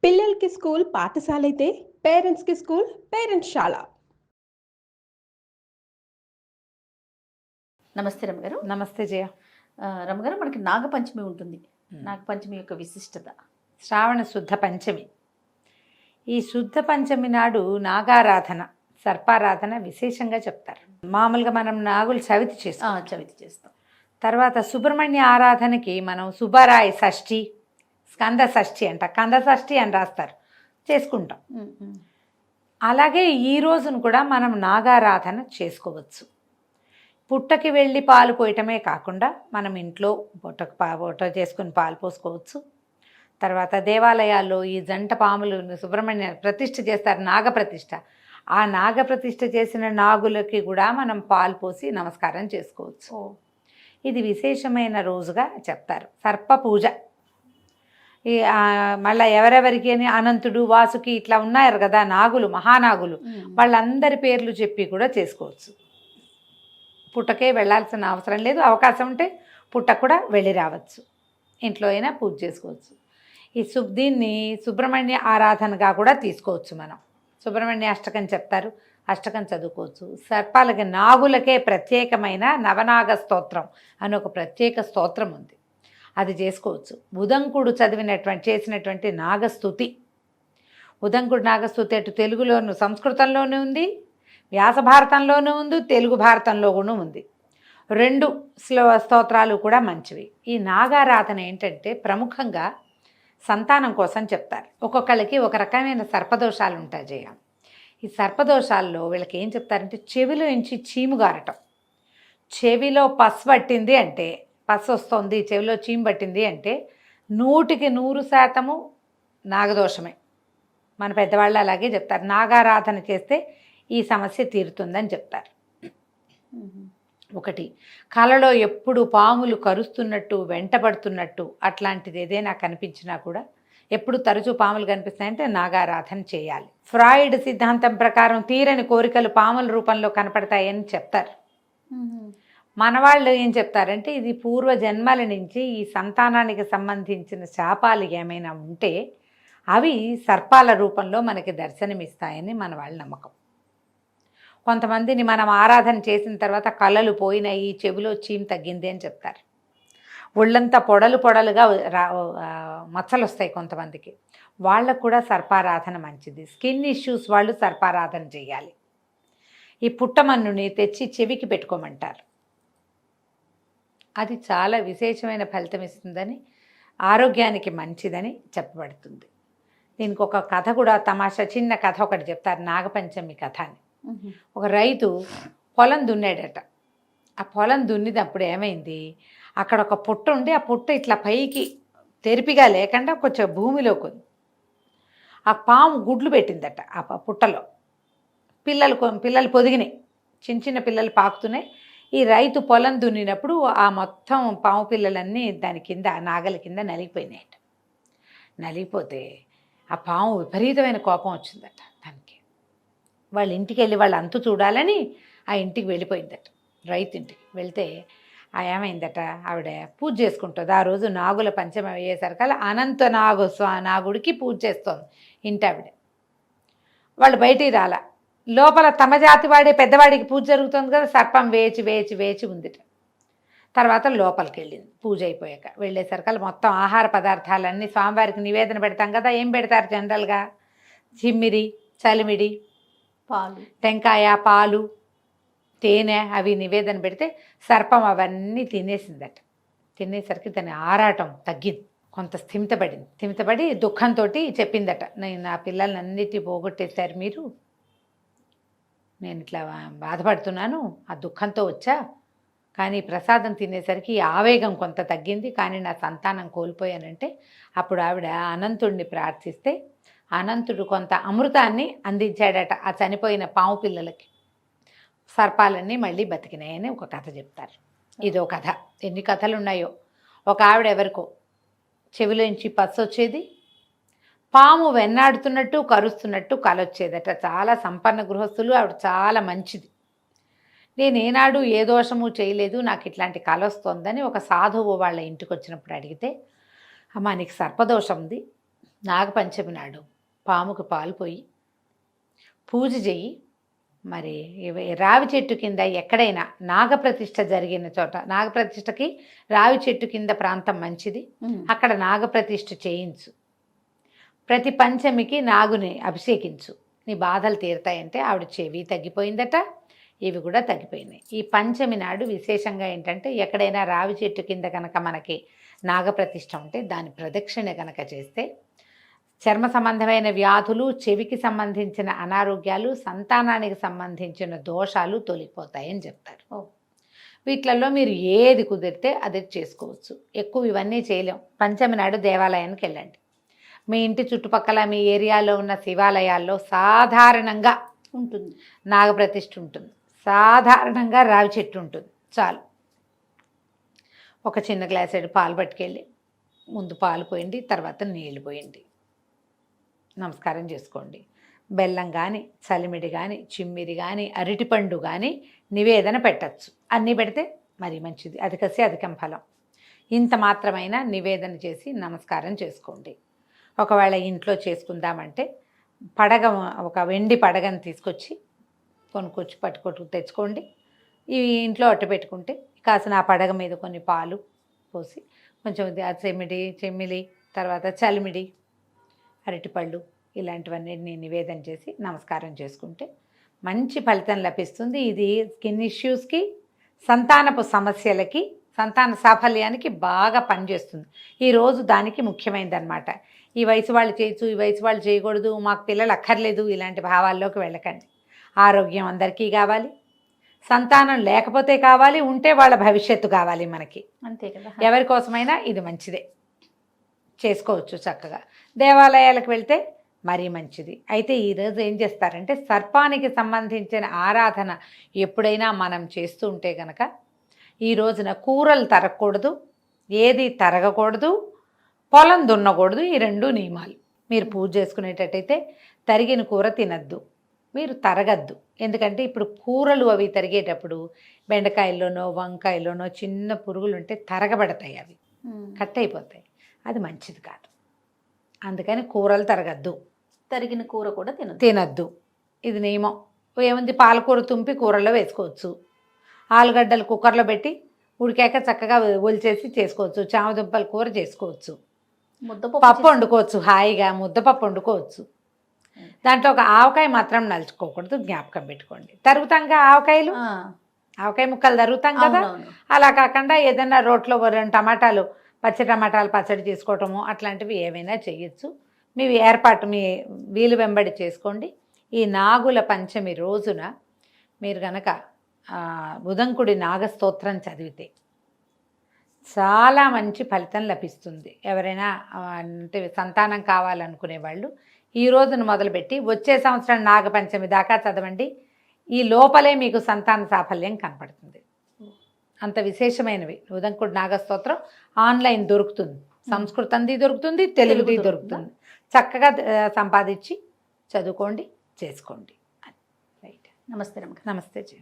పిల్లలకి స్కూల్ పాఠశాలైతే పేరెంట్స్‌కి స్కూల్ పేరెంట్స్‌శాల. నమస్తే రమగారు. నమస్తే జయ. రమగారు, మనకి నాగపంచమి ఉంటుంది. ఉమ్. నాగపంచమి యొక్క విశిష్టత. శ్రావణ శుద్ధ పంచమి. ఈ శుద్ధ పంచమి నాడు నాగారాధన, సర్పారాధన విశేషంగా చెప్తారు. మామూలుగా మనం నాగులు చవితి చేస్తాం. చవితి చేస్తాం. తర్వాత సుబ్రహ్మణ్య ఆరాధనకి మనం సుబ్బరాయ షష్ఠి, స్కంద షష్ఠి అంట, కంద షష్ఠి అని రాస్తారు, చేసుకుంటాం. అలాగే ఈ రోజును కూడా మనం నాగారాధన చేసుకోవచ్చు. పుట్టకి వెళ్ళి పాలు పోయటమే కాకుండా మనం ఇంట్లో పొట్ట చేసుకుని పాలు పోసుకోవచ్చు. తర్వాత దేవాలయాల్లో ఈ జంట పాములు సుబ్రహ్మణ్య ప్రతిష్ఠ చేస్తారు, నాగప్రతిష్ఠ. ఆ నాగప్రతిష్ఠ చేసిన నాగులకి కూడా మనం పాలు పోసి నమస్కారం చేసుకోవచ్చు. ఇది విశేషమైన రోజుగా చెప్తారు. సర్ప పూజ ఈ మళ్ళీ ఎవరెవరికి అని అనంతుడు, వాసుకి ఇట్లా ఉన్నారు కదా నాగులు, మహానాగులు, వాళ్ళందరి పేర్లు చెప్పి కూడా చేసుకోవచ్చు. పుట్టకే వెళ్ళాల్సిన అవసరం లేదు. అవకాశం ఉంటే పుట్ట కూడా వెళ్ళి రావచ్చు. ఇంట్లో అయినా పూజ చేసుకోవచ్చు. దీన్ని సుబ్రహ్మణ్య ఆరాధనగా కూడా తీసుకోవచ్చు. మనం సుబ్రహ్మణ్య అష్టకం చెప్తారు, అష్టకం చదువుకోవచ్చు. సర్పాలకి, నాగులకే ప్రత్యేకమైన నవనాగ స్తోత్రం అని ఒక ప్రత్యేక స్తోత్రం ఉంది, అది చేసుకోవచ్చు. ఉదంకుడు చేసినటువంటి నాగస్తుతి, ఉదంకుడు నాగస్తుతి అటు తెలుగులోను సంస్కృతంలోనూ ఉంది, వ్యాస భారతంలోనూ ఉంది, తెలుగు భారతంలో కూడా ఉంది. రెండు స్తోత్రాలు కూడా మంచివి. ఈ నాగారాధన ఏంటంటే ప్రముఖంగా సంతానం కోసం చెప్తారు. ఒక్కొక్కళ్ళకి ఒక రకమైన సర్పదోషాలు ఉంటాయి జయ. ఈ సర్పదోషాల్లో వీళ్ళకి ఏం చెప్తారంటే చెవిలో నుంచి చీము గారటం, చెవిలో పసు పట్టింది అంటే, పసు వస్తుంది, చెవిలో చీము పట్టింది అంటే 100% నాగదోషమే. మన పెద్దవాళ్ళు అలాగే చెప్తారు. నాగారాధన చేస్తే ఈ సమస్య తీరుతుందని చెప్తారు. ఒకటి, కలలో ఎప్పుడు పాములు కరుస్తున్నట్టు, వెంటబడుతున్నట్టు అట్లాంటిది ఏదైనా కనిపించినా కూడా, ఎప్పుడు తరచూ పాములు కనిపిస్తాయంటే నాగారాధన చేయాలి. ఫ్రాయిడ్ సిద్ధాంతం ప్రకారం తీరని కోరికలు పాముల రూపంలో కనపడతాయని చెప్తారు. మనవాళ్ళు ఏం చెప్తారంటే ఇది పూర్వ జన్మల నుంచి ఈ సంతానానికి సంబంధించిన శాపాలు ఏమైనా ఉంటే అవి సర్పాల రూపంలో మనకి దర్శనమిస్తాయని మన వాళ్ళ నమ్మకం. కొంతమందిని మనం ఆరాధన చేసిన తర్వాత కళలు పోయినాయి, చెవిలో చీమ్ తగ్గింది అని చెప్తారు. ఒళ్ళంతా పొడలుగా మచ్చలు వస్తాయి కొంతమందికి, వాళ్ళకు కూడా సర్పారాధన మంచిది. స్కిన్ ఇష్యూస్ వాళ్ళు సర్పారాధన చేయాలి. ఈ పుట్టమన్నుని తెచ్చి చెవికి పెట్టుకోమంటారు, అది చాలా విశేషమైన ఫలితం ఇస్తుందని, ఆరోగ్యానికి మంచిదని చెప్పబడుతుంది. దీనికి ఒక కథ కూడా, తమాషా చిన్న కథ ఒకటి చెప్తారు, నాగపంచమి కథ అని. ఒక రైతు పొలం దున్నాడట. ఆ పొలం దున్నినప్పుడు ఏమైంది, అక్కడ ఒక పుట్ట ఉండి ఆ పుట్ట ఇట్లా పైకి తెరిపిగా లేకుండా కొంచెం భూమిలోకి ఉంది. ఆ పాము గుడ్లు పెట్టిందట ఆ పుట్టలో. పిల్లలు పొదిగినాయి, చిన్న పిల్లలు పాకుతున్నాయి. ఈ రైతు పొలం దున్నినప్పుడు ఆ మొత్తం పాము పిల్లలన్నీ దాని కింద, నాగల కింద నలిగిపోయినాయట. నలిగిపోతే ఆ పాము విపరీతమైన కోపం వచ్చిందట దానికి. వాళ్ళ ఇంటికి వెళ్ళి వాళ్ళ అంతు చూడాలని ఆ ఇంటికి వెళ్ళిపోయిందట. రైతు ఇంటికి వెళ్తే ఏమైందట, ఆవిడ పూజ చేసుకుంటుంది. ఆ రోజు నాగుల పంచమి అయ్యేసరికల్లా అనంత నాగుడికి పూజ చేస్తోంది ఇంటి ఆవిడ. వాళ్ళు బయటికి రాలా. లోపల తమ జాతి వాడే పెద్దవాడికి పూజ జరుగుతుంది కదా, సర్పం వేచి వేచి వేచి ఉందిట. తర్వాత లోపలికి వెళ్ళింది పూజ అయిపోయాక. వెళ్ళేసరికల్లా మొత్తం ఆహార పదార్థాలన్నీ స్వామివారికి నివేదన పెడతాం కదా, ఏం పెడతారు జనరల్గా, చిమ్మిరి, చలిమిడి, పాలు, టెంకాయ, పాలు, తేనె అవి నివేదన పెడితే సర్పం అవన్నీ తినేసిందట. తినేసరికి దాని ఆరాటం తగ్గింది, కొంత స్థిమితపడి దుఃఖంతో చెప్పిందట, నేను నా పిల్లల్ని అన్నిటి పోగొట్టేశారు మీరు, నేను ఇట్లా బాధపడుతున్నాను, ఆ దుఃఖంతో వచ్చా, కానీ ప్రసాదం తినేసరికి ఆవేగం కొంత తగ్గింది, కానీ నా సంతానం కోల్పోయానంటే అప్పుడు ఆవిడ అనంతుడిని ప్రార్థిస్తే అనంతుడు కొంత అమృతాన్ని అందించాడట ఆ చనిపోయిన పాము పిల్లలకి. సర్పాలన్నీ మళ్ళీ బతికినాయని ఒక కథ చెప్తారు. ఇదో కథ, ఎన్ని కథలు ఉన్నాయో. ఒక ఆవిడ ఎవరికో చెవిలోంచి పస్సు వచ్చేది, పాము వెన్నాడుతున్నట్టు కరుస్తున్నట్టు కలొచ్చేదట. చాలా సంపన్న గృహస్థులు, ఆవిడ చాలా మంచిది. నేను ఏనాడు ఏ దోషము చేయలేదు, నాకు ఇట్లాంటి కల వస్తోందని ఒక సాధువు వాళ్ళ ఇంటికి వచ్చినప్పుడు అడిగితే, అమ్మా నీకు సర్పదోషం ఉంది, నాగపంచమి నాడు పాముకు పాలు పోయి పూజ చెయ్యి. మరి రావి చెట్టు కింద ఎక్కడైనా నాగప్రతిష్ఠ జరిగిన చోట, నాగప్రతిష్ఠకి రావి చెట్టు కింద ప్రాంతం మంచిది, అక్కడ నాగప్రతిష్ఠ చేయించు. ప్రతి పంచమికి నాగుని అభిషేకించు. నీ బాధలు తీరుతాయంటే ఆవిడ చెవి తగ్గిపోయిందట, ఇవి కూడా తగ్గిపోయినాయి. ఈ పంచమి నాడు విశేషంగా ఏంటంటే ఎక్కడైనా రావి చెట్టు కింద కనుక మనకి నాగప్రతిష్ఠ ఉంటే దాని ప్రదక్షిణ కనుక చేస్తే చర్మ సంబంధమైన వ్యాధులు, చెవికి సంబంధించిన అనారోగ్యాలు, సంతానానికి సంబంధించిన దోషాలు తొలగిపోతాయని చెప్తారు. వీటిలలో మీరు ఏది కుదిరితే అది చేసుకోవచ్చు. ఎక్కువ ఇవన్నీ చేయలేం. పంచమి నాడు దేవాలయానికి వెళ్ళండి. మీ ఇంటి చుట్టుపక్కల మీ ఏరియాలో ఉన్న శివాలయాల్లో సాధారణంగా ఉంటుంది, నాగప్రతిష్ఠ ఉంటుంది, సాధారణంగా రావి చెట్టు ఉంటుంది. చాలు. ఒక చిన్న గ్లాసెడు పాలు పట్టుకెళ్ళి ముందు పాలు పోయండి, తర్వాత నీళ్లు పోయండి, నమస్కారం చేసుకోండి. బెల్లం కానీ, చలిమిడి కానీ, చిమ్మిరి కానీ, అరటిపండు కానీ నివేదన పెట్టచ్చు. అన్నీ పెడితే మరీ మంచిది. అధికసి అధికం ఫలం. ఇంత మాత్రమైన నివేదన చేసి నమస్కారం చేసుకోండి. ఒకవేళ ఇంట్లో చేసుకుందామంటే పడగ, ఒక వెండి పడగను తీసుకొచ్చి కొనుక్కొచ్చి పట్టుకొట్టు తెచ్చుకోండి. ఇవి ఇంట్లో అట్టు పెట్టుకుంటే కాసిన ఆ పడగ మీద కొన్ని పాలు పోసి కొంచెం చెమ్మిలి, తర్వాత చలిమిడి, అరటిపళ్ళు ఇలాంటివన్నీ నివేదన చేసి నమస్కారం చేసుకుంటే మంచి ఫలితం లభిస్తుంది. ఇది స్కిన్ ఇష్యూస్కి, సంతానపు సమస్యలకి, సంతాన సాఫల్యానికి బాగా పనిచేస్తుంది. ఈరోజు దానికి ముఖ్యమైనదన్నమాట. ఈ వయసు వాళ్ళు చేయొచ్చు, ఈ వయసు వాళ్ళు చేయకూడదు, మాకు పిల్లలు అక్కర్లేదు, ఇలాంటి భావాల్లోకి వెళ్ళకండి. ఆరోగ్యం అందరికీ కావాలి, సంతానం లేకపోతే కావాలి, ఉంటే వాళ్ళ భవిష్యత్తు కావాలి మనకి. అంతే కదా. ఎవరి కోసమైనా ఇది మంచిదే, చేసుకోవచ్చు చక్కగా. దేవాలయాలకు వెళ్తే మరీ మంచిది. అయితే ఈరోజు ఏం చేస్తారంటే సర్పానికి సంబంధించిన ఆరాధన ఎప్పుడైనా మనం చేస్తూ ఉంటే కనుక ఈ రోజున కూరలు తరగకూడదు, ఏది తరగకూడదు, పొలం దున్నకూడదు. ఈ 2 నియమాలు. మీరు పూజ చేసుకునేటట్టయితే తరిగిన కూర తినద్దు, మీరు తరగద్దు. ఎందుకంటే ఇప్పుడు కూరలు అవి తరిగేటప్పుడు బెండకాయల్లోనో వంకాయల్లోనో చిన్న పురుగులు ఉంటే తరగబడతాయి, అవి కట్ అయిపోతాయి. అది మంచిది కాదు. అందుకని కూరలు తరగద్దు, తరిగిన కూర కూడా తినద్దు. ఇది నియమం. ఏముంది, పాలకూర తుంపి కూరలో వేసుకోవచ్చు, ఆలుగడ్డలు కుక్కర్లో పెట్టి ఉడికాక చక్కగా ఒలిచేసి చేసుకోవచ్చు, చామదుంపల కూర చేసుకోవచ్చు, పప్పు వండుకోవచ్చు, హాయిగా ముద్దపప్పు వండుకోవచ్చు. దాంట్లో ఒక ఆవకాయ మాత్రం నలుచుకోకూడదు, జ్ఞాపకం పెట్టుకోండి. తరుగుతాంగా ఆవకాయలు, ఆవకాయ ముక్కలు తరుగుతాం కదా, అలా కాకుండా ఏదైనా రోట్లో 2 టమాటాలు, పచ్చి టమాటాలు పచ్చడి చేసుకోవటము అట్లాంటివి ఏవైనా చేయొచ్చు. మీ ఏర్పాటు మీ వీలు వెంబడి చేసుకోండి. ఈ నాగుల పంచమి రోజున మీరు కనుక ఉదంకుడి నాగస్తోత్రం చదివితే చాలా మంచి ఫలితం లభిస్తుంది. ఎవరైనా అంటే సంతానం కావాలనుకునే వాళ్ళు ఈ రోజును మొదలుపెట్టి వచ్చే సంవత్సరం నాగపంచమి దాకా చదవండి. ఈ లోపలే మీకు సంతాన సాఫల్యం కనపడుతుంది. అంత విశేషమైనవి. ఉదంకుడి నాగస్తోత్రం ఆన్లైన్ దొరుకుతుంది, సంస్కృతంది దొరుకుతుంది, తెలుగుది దొరుకుతుంది. చక్కగా సంపాదించి చదువుకోండి, చేసుకోండి. రైట్. నమస్తే. నమస్తే జీ.